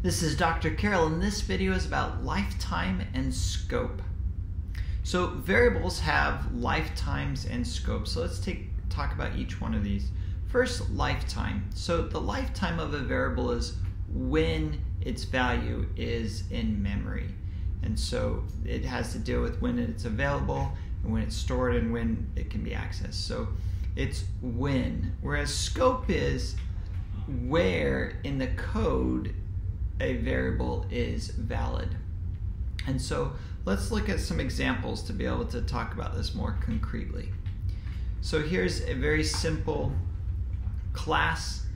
This is Dr. Carroll, and this video is about lifetime and scope. So variables have lifetimes and scope. So let's talk about each one of these. First, lifetime. So the lifetime of a variable is when its value is in memory. And so it has to deal with when it's available and when it's stored and when it can be accessed. So it's when. Whereas scope is where in the code a variable is valid. And so let's look at some examples to be able to talk about this more concretely. So here's a very simple class.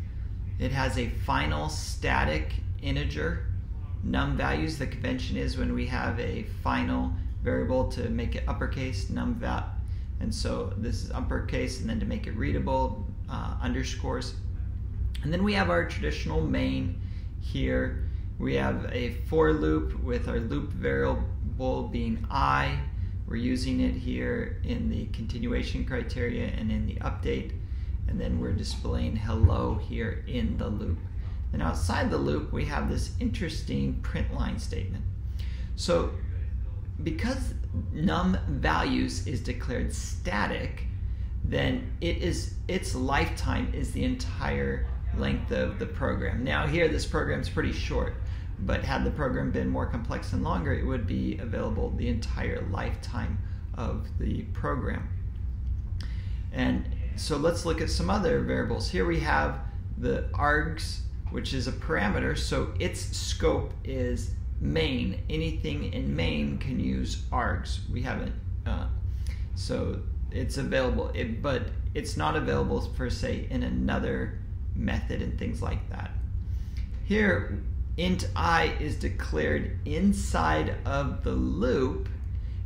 It has a final static integer num values. The convention is when we have a final variable to make it uppercase num val, and so this is uppercase, and then to make it readable underscores. And then we have our traditional main here. We have a for loop with our loop variable being I. We're using it here in the continuation criteria and in the update. And then we're displaying hello here in the loop. And outside the loop, we have this interesting print line statement. So because num values is declared static, then its lifetime is the entire length of the program. Now here, this program is pretty short, but had the program been more complex and longer, it would be available the entire lifetime of the program. And so let's look at some other variables. Here we have the args, which is a parameter, so its scope is main. Anything in main can use args. We haven't, so it's available, but it's not available for, say, in another method and things like that. Here, int I is declared inside of the loop,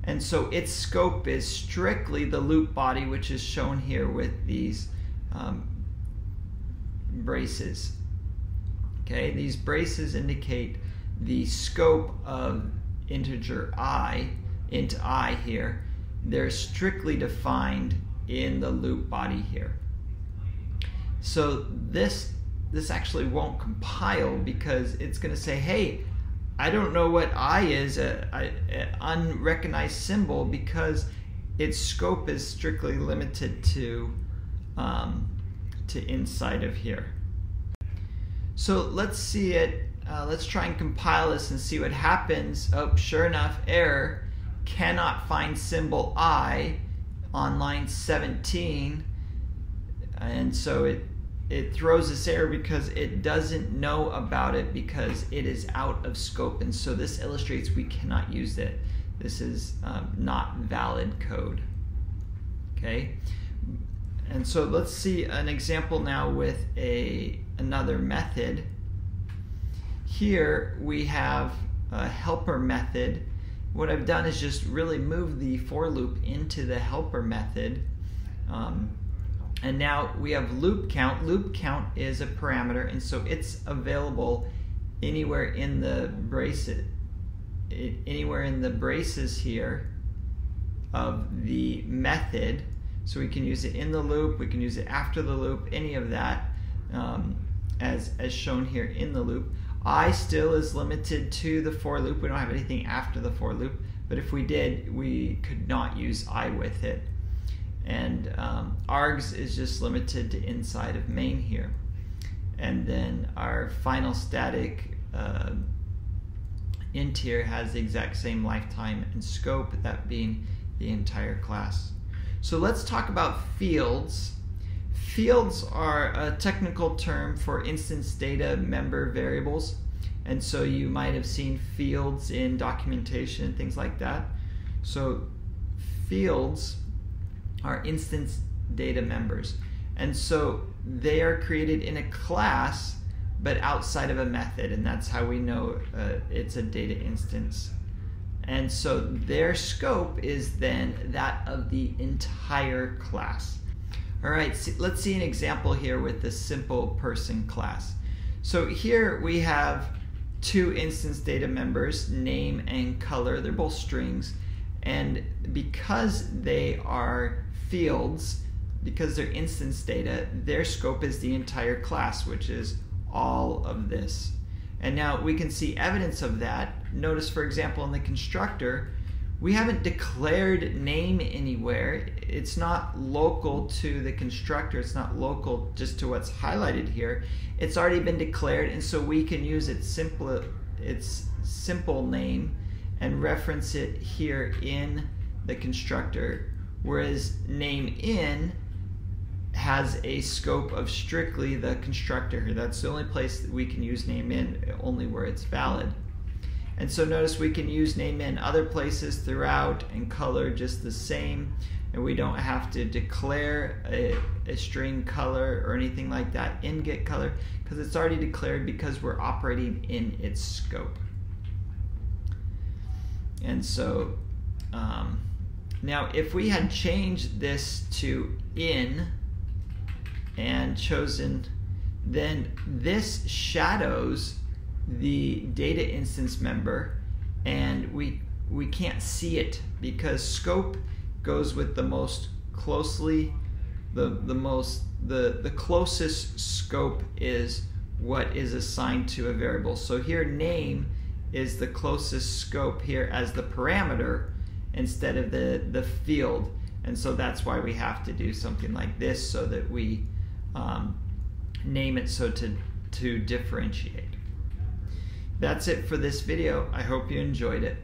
and so its scope is strictly the loop body, which is shown here with these braces. Okay, these braces indicate the scope of integer I, int I here. They're strictly defined in the loop body here. So this actually won't compile because it's going to say, hey, I don't know what I is, an unrecognized symbol, because its scope is strictly limited to inside of here. So let's see it. Let's try and compile this and see what happens. Oh, sure enough, error. Cannot find symbol I on line 17. And so it throws this error because it doesn't know about it, because it is out of scope. And so this illustrates we cannot use it. This is not valid code. Okay. And so let's see an example now with another method. Here we have a helper method. What I've done is just really move the for loop into the helper method. And now we have loop count. Loop count is a parameter, and so it's available anywhere in the braces, here of the method. So we can use it in the loop, we can use it after the loop, any of that, as shown here in the loop. I still is limited to the for loop. We don't have anything after the for loop, but if we did, we could not use I with it. And args is just limited to inside of main here. And then our final static int here has the exact same lifetime and scope, that being the entire class. So let's talk about fields. Fields are a technical term for instance data member variables. And so you might have seen fields in documentation and things like that. So fields are instance data members. And so they are created in a class, but outside of a method. And that's how we know it's a data instance. And so their scope is then that of the entire class. All right, so let's see an example here with the simple person class. So here we have two instance data members, name and color. They're both strings. And because they are fields, because they're instance data, their scope is the entire class, which is all of this. And now we can see evidence of that. Notice, for example, in the constructor, we haven't declared name anywhere. It's not local to the constructor. It's not local just to what's highlighted here. It's already been declared, and so we can use its simple name and reference it here in the constructor, whereas name in has a scope of strictly the constructor here. That's the only place that we can use name in, only where it's valid. And so notice we can use name in other places throughout and color just the same, and we don't have to declare a string color or anything like that in getColor because it's already declared because we're operating in its scope. And so now if we had changed this to in and chosen, then this shadows the data instance member, and we can't see it because scope goes with the most closely, the closest scope is what is assigned to a variable. So here name is the closest scope here as the parameter instead of the field, and so that's why we have to do something like this so that we name it so to differentiate. That's it for this video. I hope you enjoyed it.